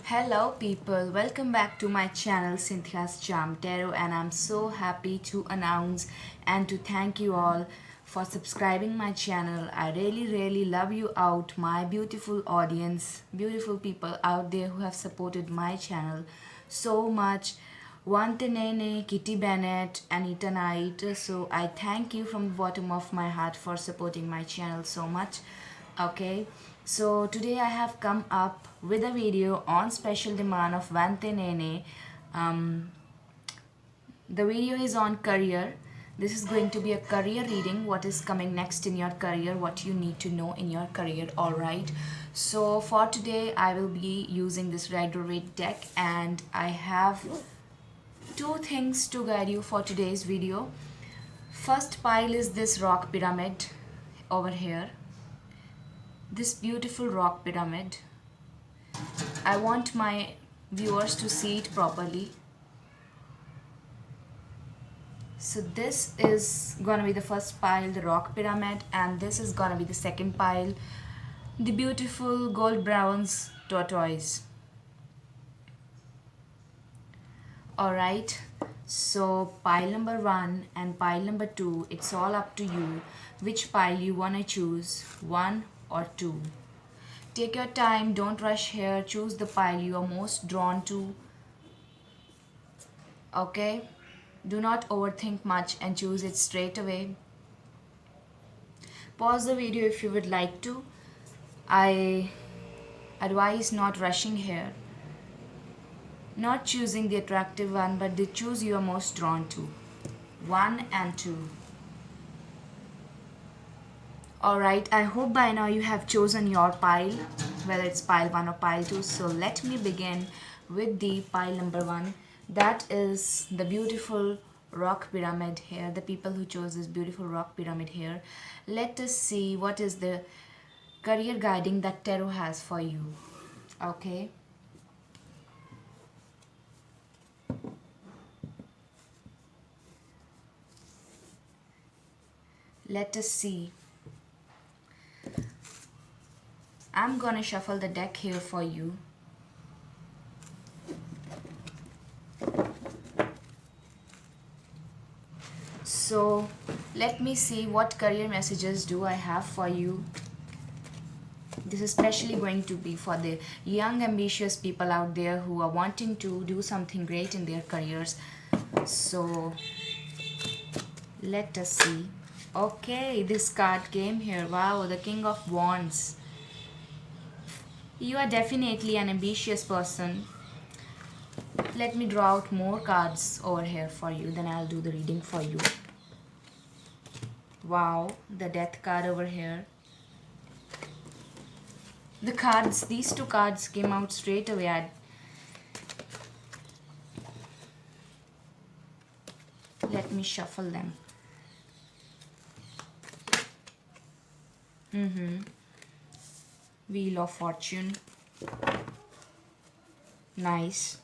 Hello people, welcome back to my channel Cynthia's Charm Tarot, and I'm so happy to announce and to thank you all for subscribing my channel. I really love you out, my beautiful audience, beautiful people out there who have supported my channel so much. Wante Nene, Kitty Bennett, Anita Knight. So I thank you from the bottom of my heart for supporting my channel so much. Okay, so today I have come up with a video on special demand of Vante Nene. Um, the video is on career. This is going to be a career reading. What is coming next in your career? What you need to know in your career. All right. So for today, I will be using this Rider Waite deck, and I have two things to guide you for today's video. First pile is this rock pyramid over here. This beautiful rock pyramid. I want my viewers to see it properly. So this is gonna be the first pile, the rock pyramid, and this is gonna be the second pile, the beautiful gold bronze tortoise. Alright, so pile number 1 and pile number 2, it's all up to you which pile you wanna choose, 1 or 2. Take your time, don't rush here, choose the pile you are most drawn to. Okay, do not overthink much and choose it straight away. Pause the video if you would like to. I advise not rushing here, not choosing the attractive one, but the choose you are most drawn to, 1 and 2. Alright, I hope by now you have chosen your pile, whether it's pile 1 or pile 2. So let me begin with the pile number 1. That is the beautiful rock pyramid here. The people who chose this beautiful rock pyramid here. Let us see what is the career guiding that tarot has for you. Okay. Let us see. I'm gonna shuffle the deck here for you. So let me see what career messages do I have for you. This is especially going to be for the young ambitious people out there who are wanting to do something great in their careers. So let us see. Okay, this card came here. Wow, the King of Wands. You are definitely an ambitious person. Let me draw out more cards over here for you, then I'll do the reading for you. Wow, the Death card over here. The cards, these two cards came out straight away. Let me shuffle them. Wheel of Fortune. Nice.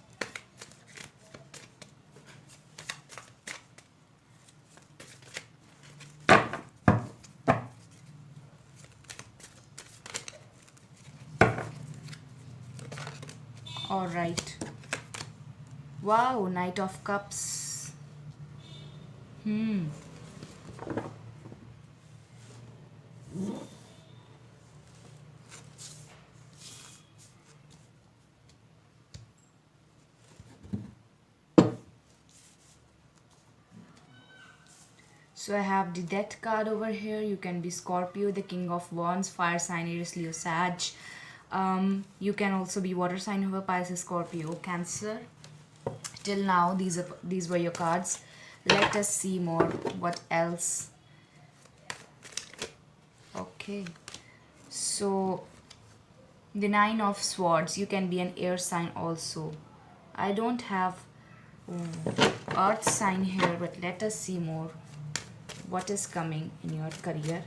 All right. Wow, Knight of Cups. So I have the Death card over here. You can be Scorpio, the King of Wands, Fire sign, Aries, Leo, Sag. You can also be Water sign, whoever, Pisces, Scorpio, Cancer. Till now, these were your cards. Let us see more. What else? Okay. So the Nine of Swords. You can be an air sign also. I don't have earth sign here, but let us see more. What is coming in your career?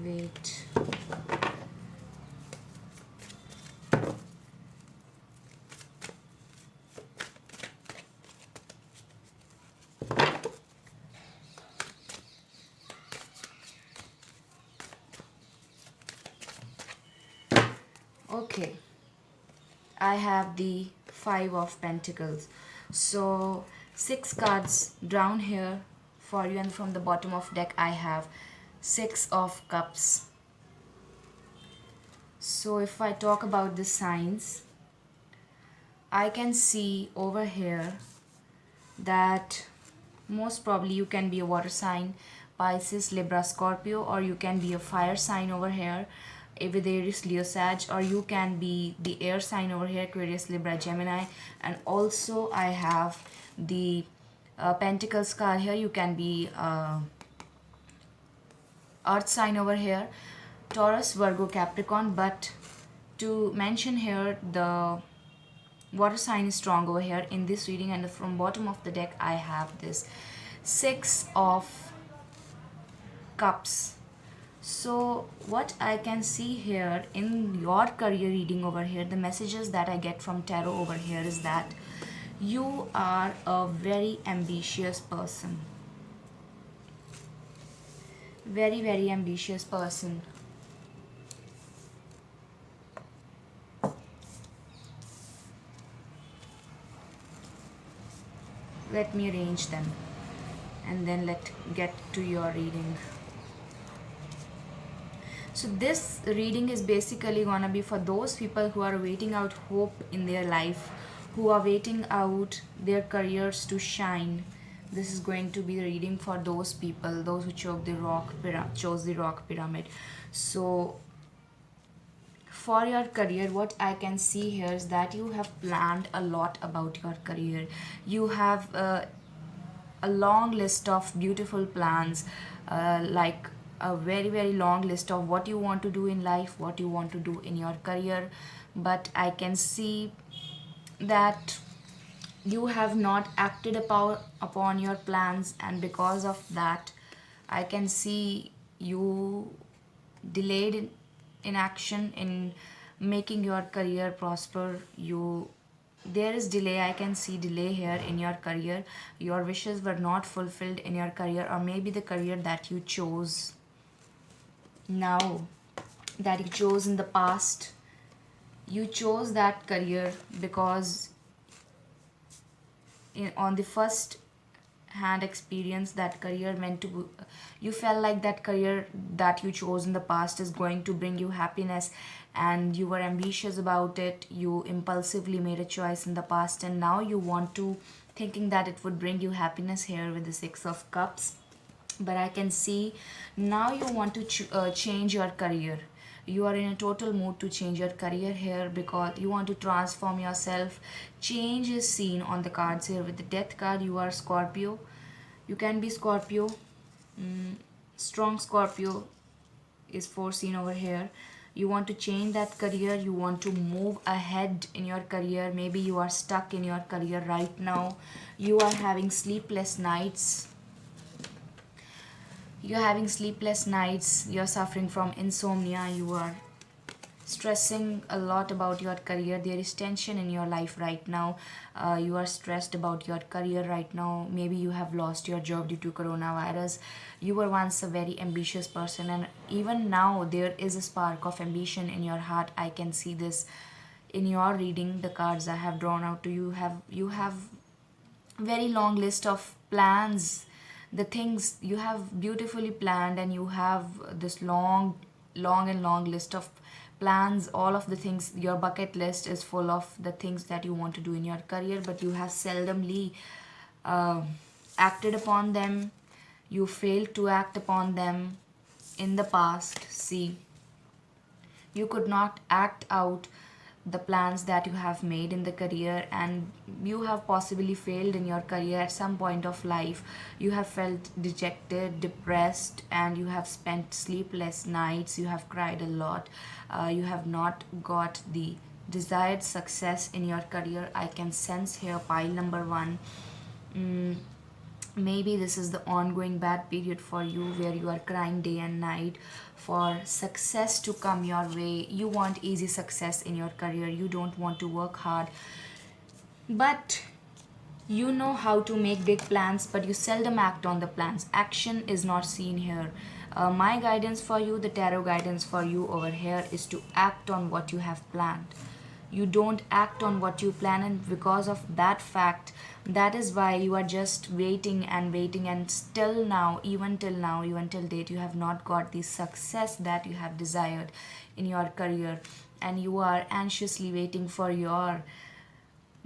Wait. Okay, I have the Five of Pentacles. So, six cards down here for you, and from the bottom of deck I have Six of Cups. So, if I talk about the signs, I can see over here that most probably you can be a water sign, Pisces, Libra, Scorpio, or you can be a fire sign over here with Aries, Leo, Sag, or you can be the air sign over here, Aquarius, Libra, Gemini. And also I have the Pentacles card here. You can be earth sign over here, Taurus, Virgo, Capricorn. But to mention here, the water sign is strong over here in this reading. And from bottom of the deck I have this Six of Cups. So what I can see here in your career reading over here, the messages that I get from tarot over here is that you are a very ambitious person. Very, very ambitious person. Let me arrange them and then let's get to your reading. So this reading is basically gonna be for those people who are waiting out hope in their life, who are waiting out their careers to shine. This is going to be the reading for those people, those who chose the rock pyramid. So for your career, what I can see here is that you have planned a lot about your career. You have a long list of beautiful plans, like a very, very long list of what you want to do in life, what you want to do in your career. But I can see that you have not acted upon your plans, and because of that I can see you delayed in action in making your career prosper. There is delay. I can see delay here in your career. Your wishes were not fulfilled in your career, or maybe the career that you chose now, that you chose in the past. You chose that career because on the first hand experience, that career meant to, you felt like that career that you chose in the past is going to bring you happiness, and you were ambitious about it. You impulsively made a choice in the past, and now you want to, thinking that it would bring you happiness here with the Six of Cups. But I can see now you want to change your career. You are in a total mood to change your career here because you want to transform yourself. Change is seen on the cards here with the Death card. You are Scorpio. You can be Scorpio. Strong Scorpio is foreseen over here. You want to change that career. You want to move ahead in your career. Maybe you are stuck in your career right now. You are having sleepless nights. You're having sleepless nights. You're suffering from insomnia. You are stressing a lot about your career. There is tension in your life right now. You are stressed about your career right now. Maybe you have lost your job due to coronavirus. You were once a very ambitious person, and even now there is a spark of ambition in your heart. I can see this in your reading. The cards I have drawn out to you have very long list of plans. The things you have beautifully planned, and you have this long list of plans. All of the things, your bucket list is full of the things that you want to do in your career, but you have seldomly uh, acted upon them. You failed to act upon them in the past. See, you could not act out the plans that you have made in the career, and you have possibly failed in your career at some point of life. You have felt dejected, depressed, and you have spent sleepless nights. You have cried a lot. You have not got the desired success in your career. I can sense here pile number one. Maybe this is the ongoing bad period for you where you are crying day and night for success to come your way. You want easy success in your career. You don't want to work hard. But you know how to make big plans, but you seldom act on the plans. Action is not seen here. My guidance for you, the tarot guidance for you over here, is to act on what you have planned. You don't act on what you plan, and because of that fact, that is why you are just waiting and waiting, and still now, even till now, even till date, you have not got the success that you have desired in your career, and you are anxiously waiting for your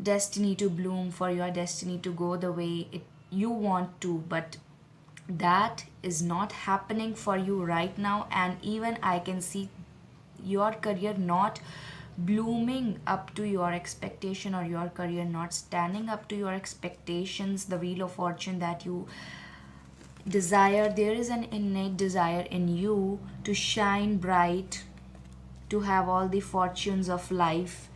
destiny to bloom, for your destiny to go the way you want to. But that is not happening for you right now, and even I can see your career not blooming up to your expectation, or your career not standing up to your expectations. The wheel of fortune that you desire, there is an innate desire in you to shine bright, to have all the fortunes of life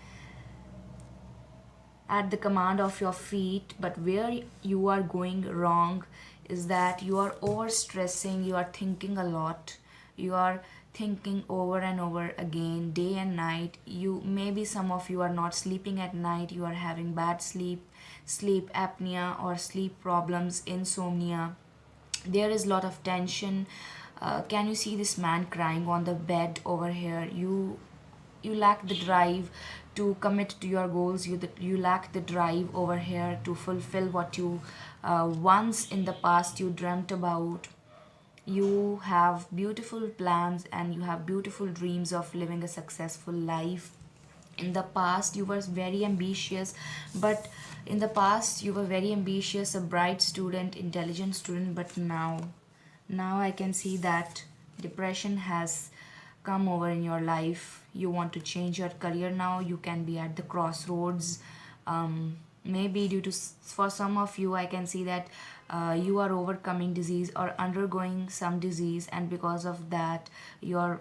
at the command of your feet. But where you are going wrong is that you are overstressing, you are thinking a lot, you are thinking over and over again, day and night. You, maybe some of you are not sleeping at night, you are having bad sleep apnea, or sleep problems, insomnia. There is a lot of tension. Can you see this man crying on the bed over here? You lack the drive to commit to your goals. You lack the drive over here to fulfill what you once in the past you dreamt about. You have beautiful plans and you have beautiful dreams of living a successful life. In the past you were very ambitious, but in the past you were very ambitious, a bright student, intelligent student. But now I can see that depression has come over in your life. You want to change your career now. You can be at the crossroads. Maybe due to, for some of you, I can see that you are overcoming disease or undergoing some disease, and because of that, your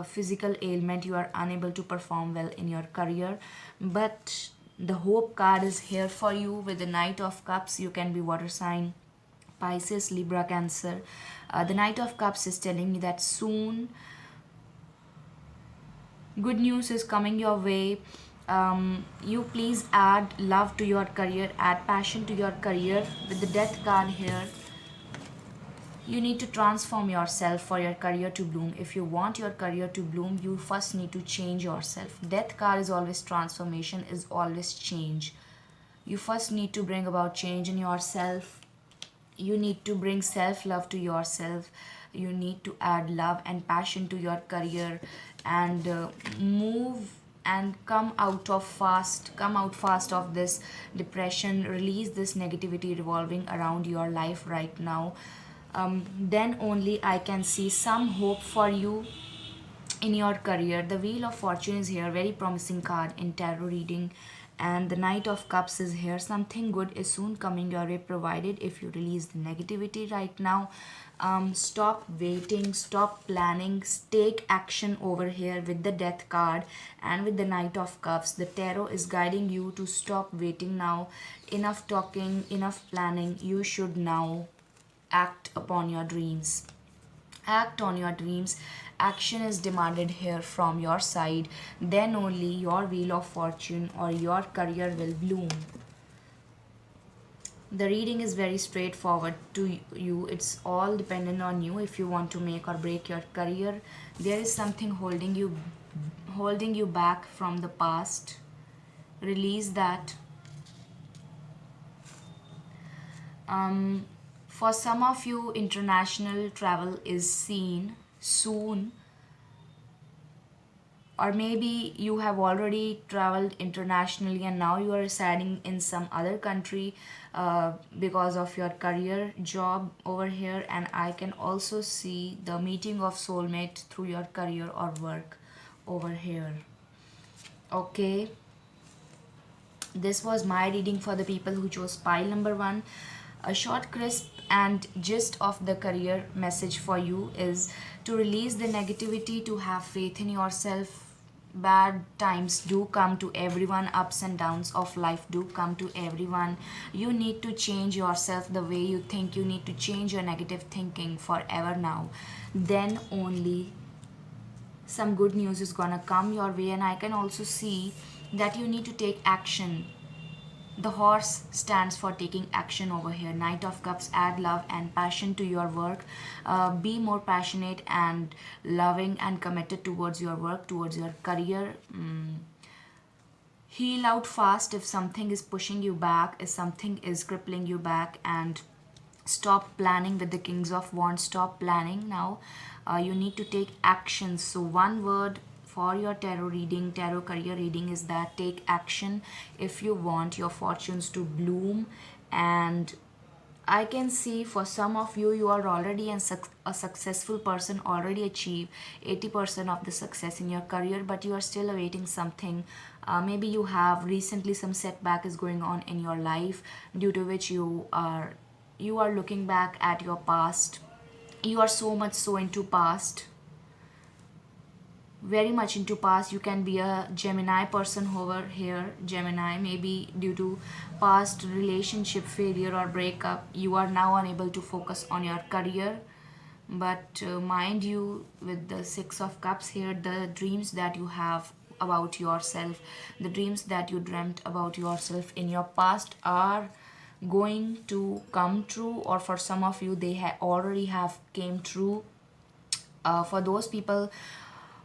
physical ailment, you are unable to perform well in your career. But the hope card is here for you with the Knight of Cups. You can be water sign, Pisces, Libra, Cancer. The Knight of Cups is telling me that soon good news is coming your way. You please add love to your career, add passion to your career. With the Death card here, you need to transform yourself for your career to bloom. If you want your career to bloom, you first need to change yourself. Death card is always transformation, is always change. You first need to bring about change in yourself. You need to bring self love to yourself. You need to add love and passion to your career, and move and come out fast of this depression. Release this negativity revolving around your life right now. Then only I can see some hope for you in your career. The Wheel of Fortune is here, very promising card in tarot reading, and the Knight of Cups is here. Something good is soon coming your way, provided if you release the negativity right now. Stop waiting, stop planning, take action over here with the Death card and with the Knight of Cups. The tarot is guiding you to stop waiting now. Enough talking, enough planning. You should now act upon your dreams. Act on your dreams. Action is demanded here from your side. Then only your Wheel of Fortune or your career will bloom. The reading is very straightforward to you. It's all dependent on you. If you want to make or break your career, there is something holding you back from the past. Release that. For some of you, international travel is seen soon, or maybe you have already traveled internationally and now you are residing in some other country because of your career job over here. And I can also see the meeting of soulmate through your career or work over here. Okay, this was my reading for the people who chose pile number 1. A short, crisp, and gist of the career message for you is to release the negativity, to have faith in yourself. Bad times do come to everyone, ups and downs of life do come to everyone. You need to change yourself, the way you think. You need to change your negative thinking forever now. Then only some good news is gonna come your way. And I can also see that you need to take action. The horse stands for taking action over here. Knight of Cups, add love and passion to your work. Be more passionate and loving and committed towards your work, towards your career. Heal out fast if something is pushing you back, if something is crippling you back, and stop planning with the Kings of Wands. Stop planning now. You need to take action. So one word for your tarot reading, tarot career reading, is that take action if you want your fortunes to bloom. And I can see for some of you, you are already a successful person, already achieve 80% of the success in your career, but you are still awaiting something. Maybe you have recently some setback is going on in your life, due to which you are looking back at your past. You are so much so into past, very much into past. You can be a Gemini person over here. Gemini, maybe due to past relationship failure or breakup, you are now unable to focus on your career. But mind you, with the Six of Cups here, the dreams that you have about yourself, the dreams that you dreamt about yourself in your past are going to come true, or for some of you they already have came true. For those people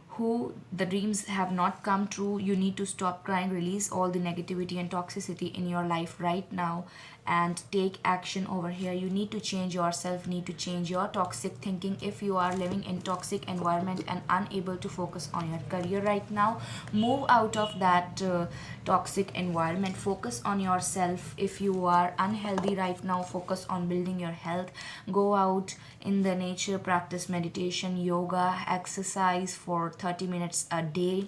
who the dreams have not come true, you need to stop crying, release all the negativity and toxicity in your life right now, and take action over here. You need to change yourself, need to change your toxic thinking. If you are living in toxic environment and unable to focus on your career right now, move out of that toxic environment, focus on yourself. If you are unhealthy right now, focus on building your health. Go out in the nature, practice meditation, yoga, exercise for 30 minutes a day,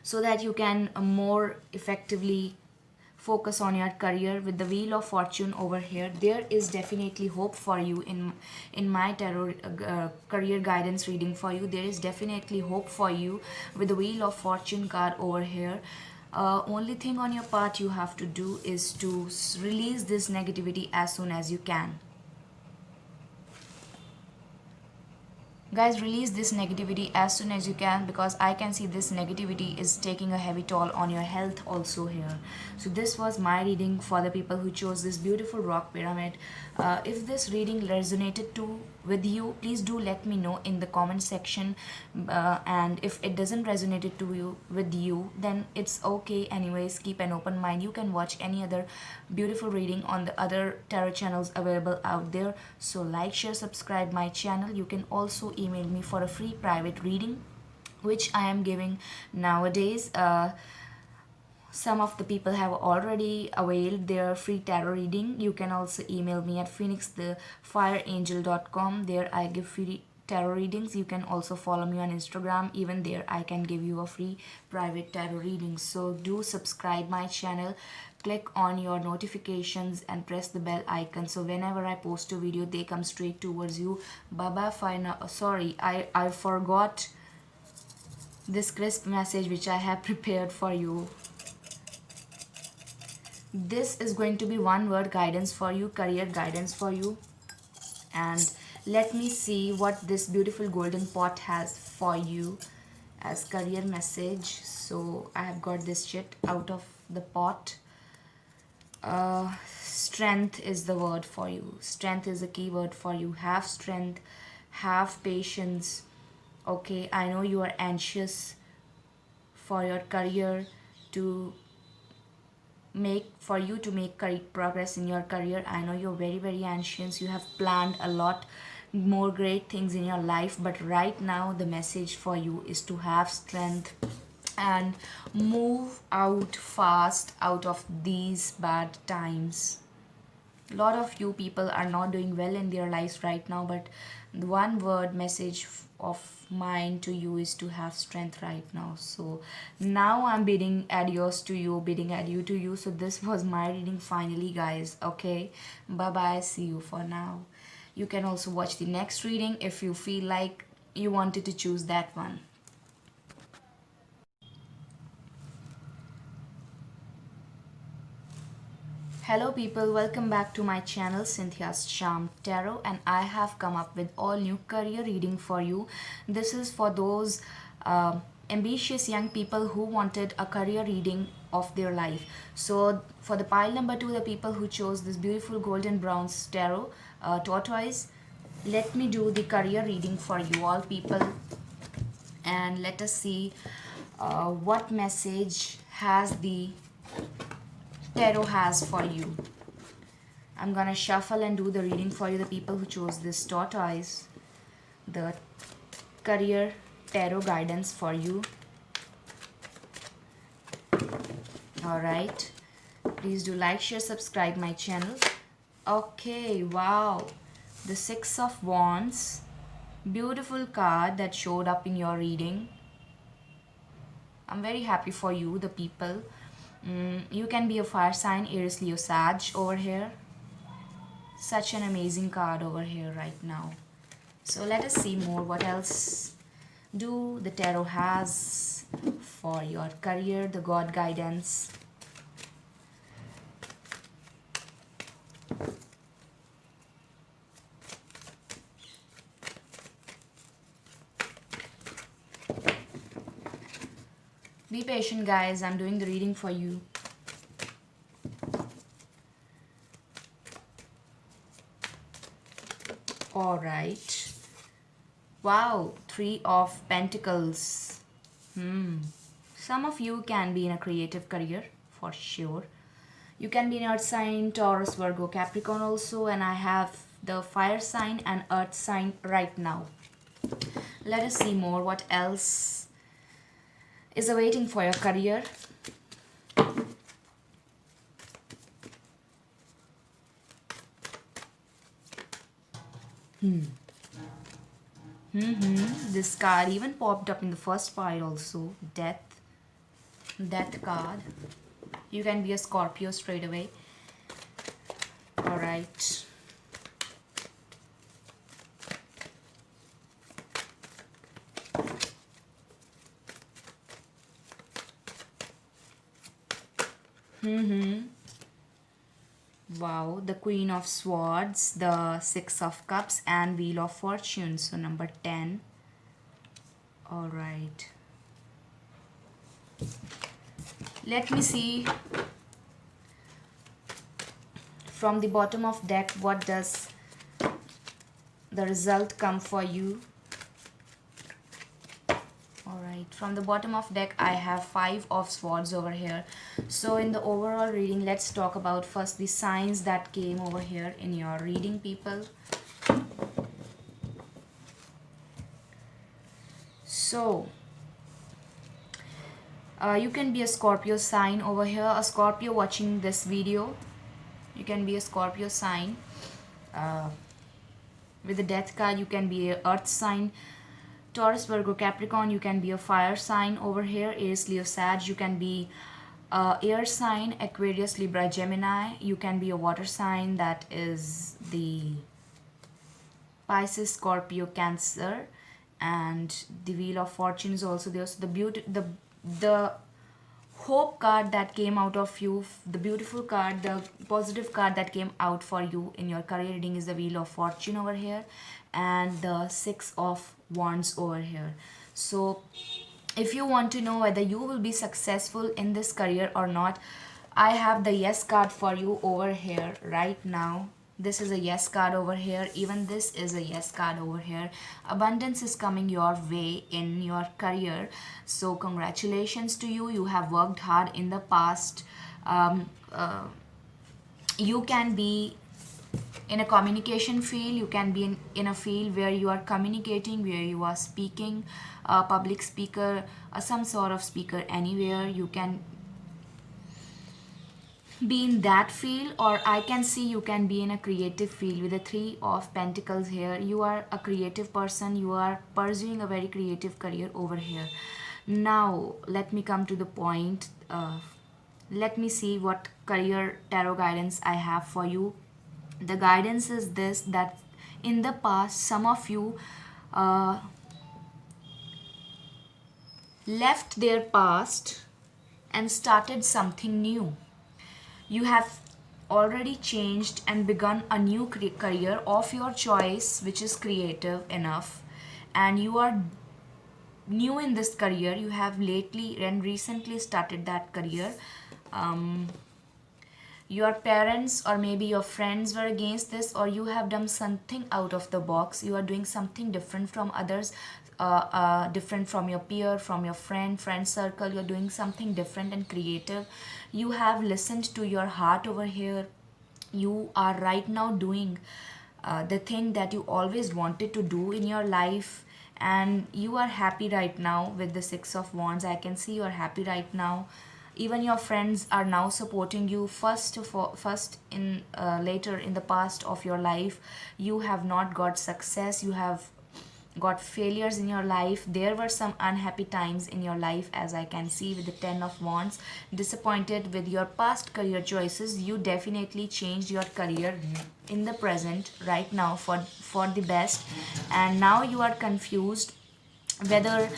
so that you can more effectively focus on your career. With the Wheel of Fortune over here, there is definitely hope for you. In my tarot career guidance reading for you, there is definitely hope for you with the Wheel of Fortune card over here. Only thing on your part you have to do is to release this negativity as soon as you can. Guys, release this negativity as soon as you can, because I can see this negativity is taking a heavy toll on your health also here. So this was my reading for the people who chose this beautiful rock pyramid. If this reading resonated with you, please do let me know in the comment section. And if it doesn't resonate with you, then it's okay. Anyways, keep an open mind. You can watch any other beautiful reading on the other tarot channels available out there. So like, share, subscribe my channel. You can also email me for a free private reading, which I am giving nowadays. Some of the people have already availed their free tarot reading. You can also email me at phoenixthefireangel.com. There I give free tarot readings. You can also follow me on Instagram. Even there I can give you a free private tarot reading. So do subscribe my channel, click on your notifications and press the bell icon, so whenever I post a video they come straight towards you. Baba fine. Sorry, I forgot this crisp message which I have prepared for you. This is going to be one word guidance for you, career guidance for you. And let me see what this beautiful golden pot has for you as career message. So I have got this shit out of the pot. Strength is the word for you. Strength is a key word for you. Have strength, have patience. Okay, I know you are anxious for your career to make progress in your career. I know you're very, very anxious. You have planned a lot more great things in your life, but right now the message for you is to have strength and move out fast out of these bad times. A lot of you people are not doing well in their lives right now, but the one word message of mine to you is to have strength right now. So now I'm bidding adios to you, bidding adieu to you. So this was my reading finally, guys. Okay, bye bye, see you for now. You can also watch the next reading if you feel like you wanted to choose that one. Hello people, welcome back to my channel Cynthia's Charm Tarot, and I have come up with all new career reading for you. This is for those ambitious young people who wanted a career reading of their life. So for the pile number 2, the people who chose this beautiful golden brown tarot tortoise, let me do the career reading for you all people, and let us see what message has the tarot has for you. I'm gonna shuffle and do the reading for you, the people who chose this tortoise, the career tarot guidance for you. Alright, please do like, share, subscribe my channel. Okay, wow, the Six of Wands, beautiful card that showed up in your reading. I'm very happy for you, the people. You can be a fire sign, Aries, Leo, Sag over here. Such an amazing card over here right now. So let us see more what else do the tarot has for your career, the God guidance. Be patient guys, I'm doing the reading for you. Alright. Wow, Three of Pentacles. Some of you can be in a creative career for sure. You can be an earth sign, Taurus, Virgo, Capricorn also, and I have the fire sign and earth sign right now. Let us see more what else is awaiting for your career. This card even popped up in the first pile also. Death card. You can be a Scorpio straight away. Alright. Wow, the Queen of Swords, the Six of Cups, and Wheel of Fortune. So number 10. Alright. Let me see from the bottom of deck what does the result come for you. Alright, from the bottom of deck I have Five of Swords over here. So in the overall reading, let's talk about first the signs that came over here in your reading, people. So you can be a Scorpio sign over here, a Scorpio watching this video. You can be a Scorpio sign. With the Death card, you can be an earth sign, Taurus, Virgo, Capricorn. You can be a fire sign over here, Aries, Leo, Sag. You can be air sign, Aquarius, Libra, Gemini. You can be a water sign, that is the Pisces, Scorpio, Cancer. And the Wheel of Fortune is also there. So the hope card that came out of you, the beautiful card, the positive card that came out for you in your career reading is the Wheel of Fortune over here and the Six of Wands over here. So if you want to know whether you will be successful in this career or not, I have the Yes card for you over here right now. This is a Yes card over here. Even this is a Yes card over here. Abundance is coming your way in your career. So congratulations to you. You have worked hard in the past. You can be in a communication field. You can be in a field where you are communicating, where you are speaking, public speaker, some sort of speaker anywhere. You can be in that field, or I can see you can be in a creative field with the Three of Pentacles here. You are a creative person. You are pursuing a very creative career over here. Now let me come to the point. Let me see what career tarot guidance I have for you. The guidance is this, that in the past some of you left their past and started something new. You have already changed and begun a new career of your choice, which is creative enough, and you are new in this career, you have lately and recently started that career. um, your parents or maybe your friends were against this, or you have done something out of the box, you are doing something different from others, different from your peer, from your friend circle, you're doing something different and creative. You have listened to your heart over here. You are right now doing the thing that you always wanted to do in your life, and you are happy right now with the Six of Wands. I can see you are happy right now. Even your friends are now supporting you. First in later in the past of your life, you have not got success, you have got failures in your life. There were some unhappy times in your life, as I can see with the Ten of Wands. Disappointed with your past career choices. You definitely changed your career in the present right now for the best, and now you are confused whether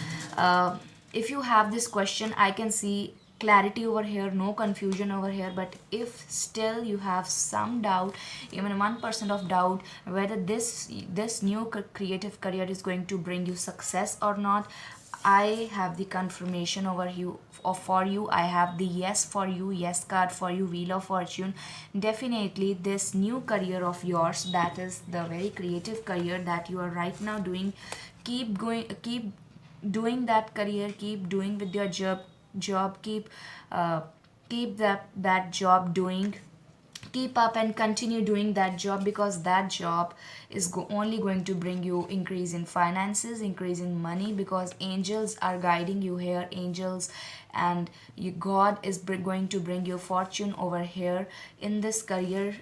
if you have this question, I can see clarity over here, no confusion over here. But if still you have some doubt, even 1% of doubt, whether this new creative career is going to bring you success or not, I have the confirmation over you, or for you. I have the yes for you, yes card for you, Wheel of Fortune. Definitely this new career of yours, that is the very creative career that you are right now doing, keep going, keep doing that career, keep doing with your job, uh, keep that job doing, keep up and continue doing that job, because that job is only going to bring you increase in finances, increase in money, because angels are guiding you here, angels, and God is going to bring you fortune over here in this career.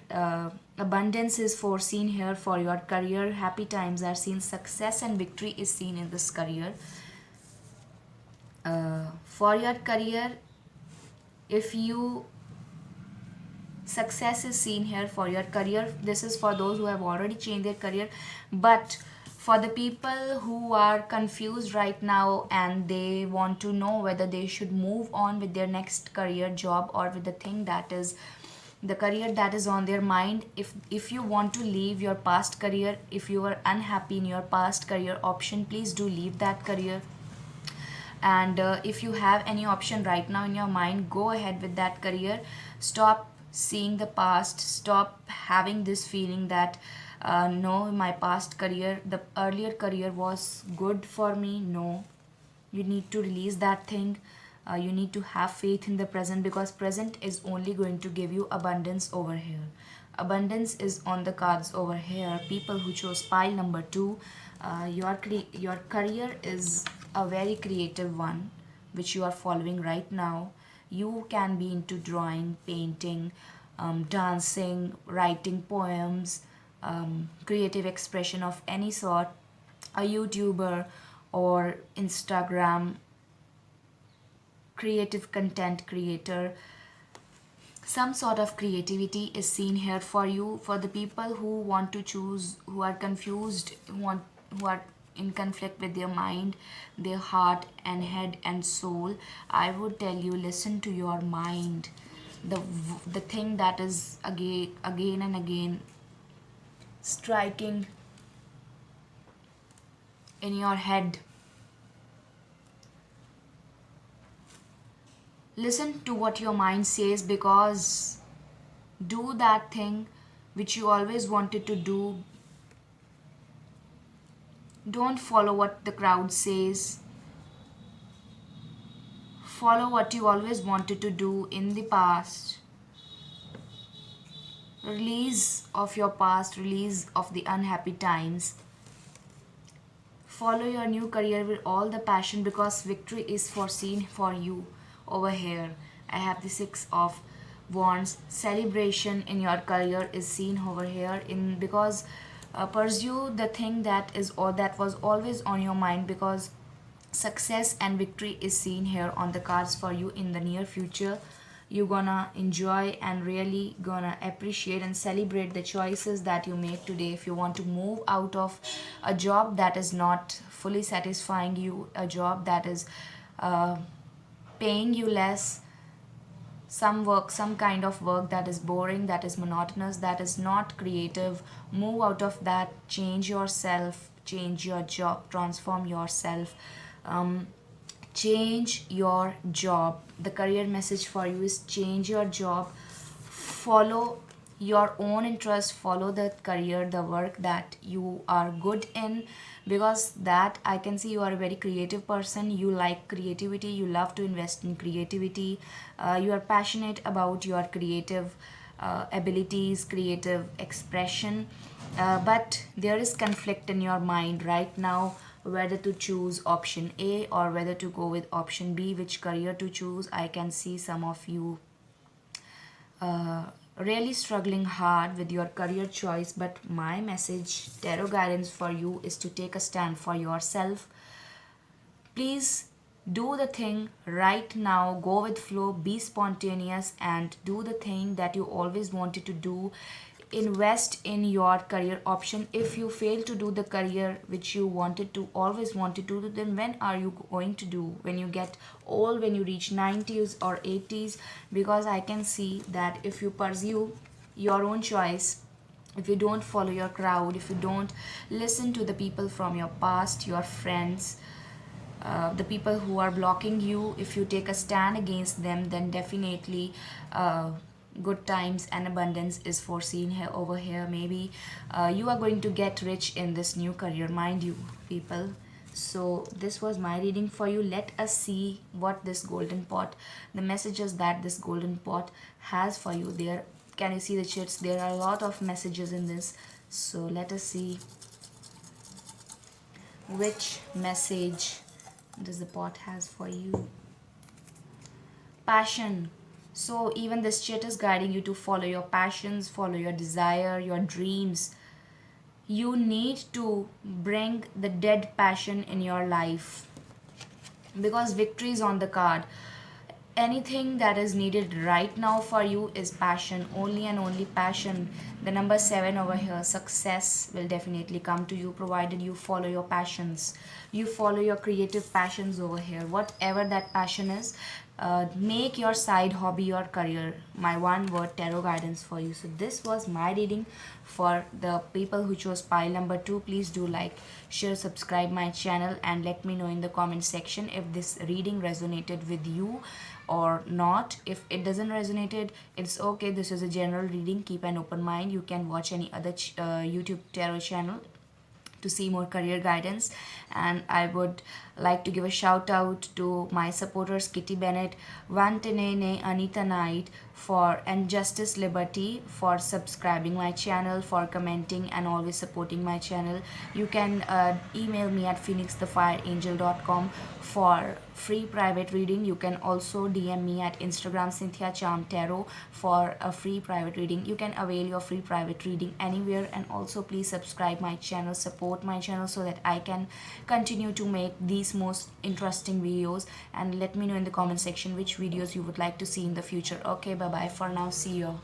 Abundance is foreseen here for your career, happy times are seen, success and victory is seen in this career. For your career, if you success is seen here for your career, this is for those who have already changed their career. But for the people who are confused right now and they want to know whether they should move on with their next career job, or with the thing that is the career that is on their mind, if you want to leave your past career, if you are unhappy in your past career option, please do leave that career. And if you have any option right now in your mind, go ahead with that career. Stop seeing the past, stop having this feeling that no, my past career, the earlier career was good for me. No, you need to release that thing. You need to have faith in the present, because present is only going to give you abundance over here. Abundance is on the cards over here. People who chose pile number 2, your career is a very creative one which you are following right now. You can be into drawing, painting, dancing, writing poems, creative expression of any sort, a YouTuber or Instagram creative content creator. Some sort of creativity is seen here for you. For the people who want to choose, who are confused, who are in conflict with their mind, their heart and head and soul, I would tell you, listen to your mind. The thing that is again and again striking in your head, listen to what your mind says, because do that thing which you always wanted to do. Don't follow what the crowd says. Follow what you always wanted to do in the past. Release of your past, release of the unhappy times. Follow your new career with all the passion, because victory is foreseen for you over here. I have the Six of Wands. Celebration in your career is seen over here, in because pursue the thing that is, or that was always on your mind, because success and victory is seen here on the cards for you in the near future. You're gonna enjoy and really gonna appreciate and celebrate the choices that you make today. If you want to move out of a job that is not fully satisfying you, a job that is uh, paying you less, some kind of work that is boring, that is monotonous, that is not creative, move out of that, change yourself, change your job, transform yourself. Change your job. The career message for you is change your job. Follow your own interest, follow the career, the work that you are good in, because that I can see you are a very creative person. You like creativity, you love to invest in creativity. You are passionate about your creative abilities, creative expression. But there is conflict in your mind right now whether to choose option A or whether to go with option B, which career to choose. I can see some of you really struggling hard with your career choice, but my message, tarot guidance for you, is to take a stand for yourself. Please do the thing right now, go with flow, be spontaneous, and do the thing that you always wanted to do. Invest in your career option. If you fail to do the career which you wanted to, always wanted to do, then when are you going to do? When you get old, when you reach 90s or 80s? Because I can see that if you pursue your own choice, if you don't follow your crowd, if you don't listen to the people from your past, your friends, the people who are blocking you, if you take a stand against them, then definitely good times and abundance is foreseen here over here. Maybe you are going to get rich in this new career, mind you, people. So this was my reading for you. Let us see what this golden pot, the messages that this golden pot has for you. There, can you see the chits? There are a lot of messages in this. So let us see which message does the pot has for you. Passion. So even this chit is guiding you to follow your passions, follow your desire, your dreams. You need to bring the dead passion in your life, because victory is on the card. Anything that is needed right now for you is passion, only and only passion. The number 7 over here, success will definitely come to you provided you follow your passions, you follow your creative passions over here, whatever that passion is. Make your side hobby your career. My one word tarot guidance for you. So this was my reading for the people who chose pile number 2. Please do like, share, subscribe my channel, and let me know in the comment section if this reading resonated with you or not. If it doesn't resonated, it's okay. This is a general reading. Keep an open mind. You can watch any other YouTube tarot channel to see more career guidance. And I would like to give a shout out to my supporters, Kitty Bennett, Vantenene, Anita Knight, for and Justice Liberty, for subscribing my channel, for commenting and always supporting my channel. You can email me at phoenixthefireangel.com for free private reading. You can also DM me at Instagram Cynthia Charm Tarot for a free private reading. You can avail your free private reading anywhere. And also please subscribe my channel, support my channel, so that I can continue to make these most interesting videos. And let me know in the comment section which videos you would like to see in the future. Okay, bye bye for now. See you.